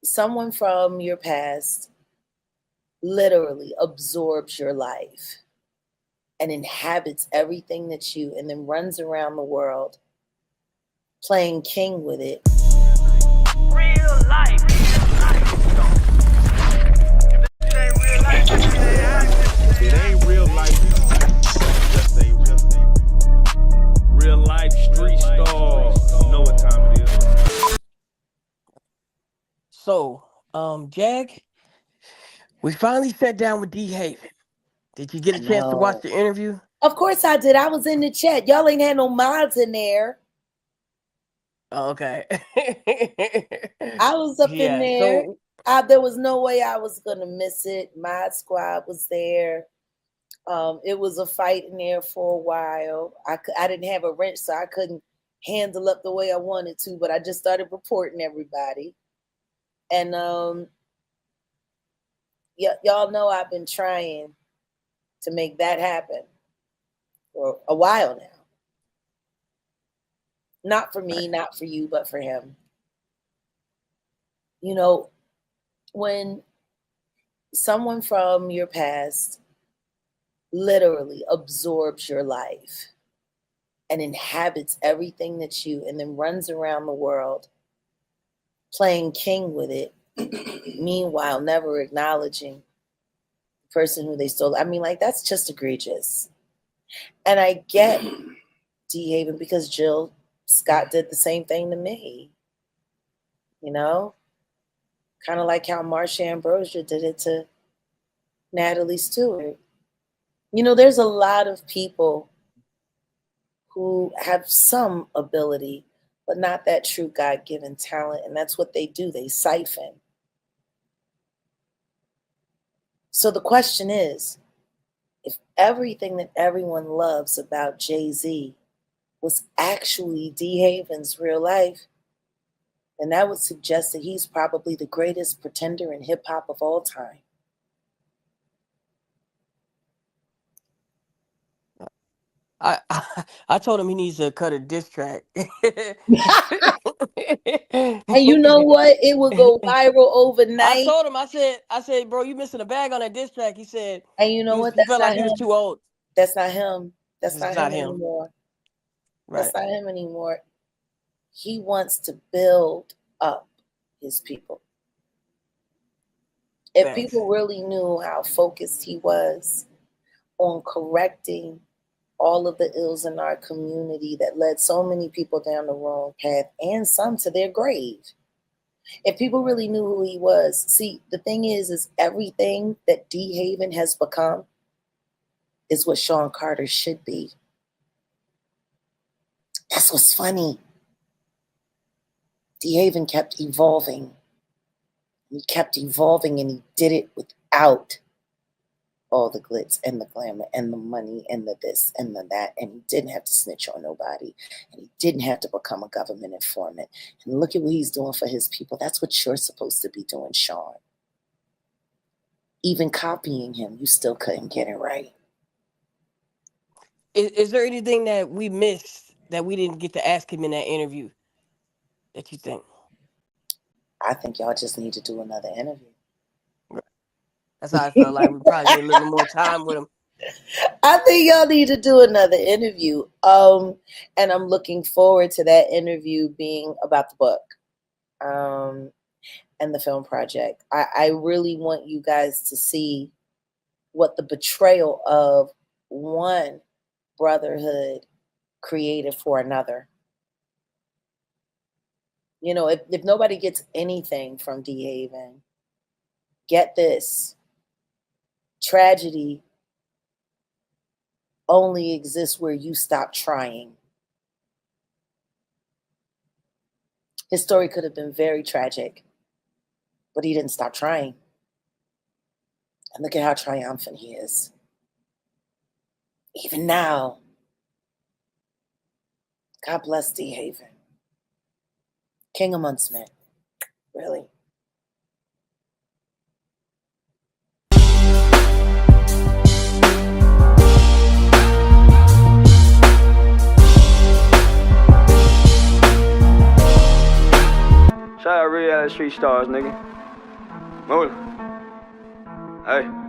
someone from your past literally absorbs your life and inhabits everything that you, and then runs around the world playing king with it. Real life. It ain't real life. Just ain't real life. Street Starz. You know what time it is. So, Jag, we finally sat down with DeHaven. Did you get a chance to watch the interview? Of course I did. I was in the chat. Y'all ain't had no mods in there. Oh, okay. I was up in there. So, There was no way I was going to miss it. Mod Squad was there. It was a fight in there for a while. I didn't have a wrench, so I couldn't handle up the way I wanted to, but I just started reporting everybody. And y'all know I've been trying to make that happen for a while now. Not for me, not for you, but for him. You know, when someone from your past literally absorbs your life and inhabits everything that you, and then runs around the world playing king with it, meanwhile never acknowledging the person who they stole. I mean, like, that's just egregious. And I get DeHaven because Jill Scott did the same thing to me. You know? Kind of like how Marsha Ambrosius did it to Natalie Stewart. You know, there's a lot of people who have some ability, but not that true God-given talent. And that's what they do. They siphon. So the question is, if everything that everyone loves about Jay-Z was actually DeHaven's real life, then that would suggest that he's probably the greatest pretender in hip-hop of all time. I told him he needs to cut a diss track. And you know what? It would go viral overnight. I told him, I said, bro, you missing a bag on that diss track. He said, and you know what? He felt like he was too old. That's not him. That's not him anymore. Right. That's not him anymore. He wants to build up his people. If people really knew how focused he was on correcting all of the ills in our community that led so many people down the wrong path, and some to their grave. If people really knew who he was, see, the thing is everything that DeHaven has become is what Sean Carter should be. That's what's funny. DeHaven kept evolving. He kept evolving, and he did it without all the glitz and the glamour and the money and the this and the that, and he didn't have to snitch on nobody, and he didn't have to become a government informant. And look at what he's doing for his people. That's what you're supposed to be doing, Sean. Even copying him, you still couldn't get it right. Is there anything that we missed that we didn't get to ask him in that interview that you think? I think y'all just need to do another interview. That's how I felt like we probably need a little more time with him. I think y'all need to do another interview. And I'm looking forward to that interview being about the book and the film project. I really want you guys to see what the betrayal of one brotherhood created for another. You know, if nobody gets anything from DeHaven, get this. Tragedy only exists where you stop trying. His story could have been very tragic, but he didn't stop trying. And look at how triumphant he is. Even now. God bless DeHaven. King amongst men. Really. Shout out Reallyfe street stars, nigga. Move. Hey.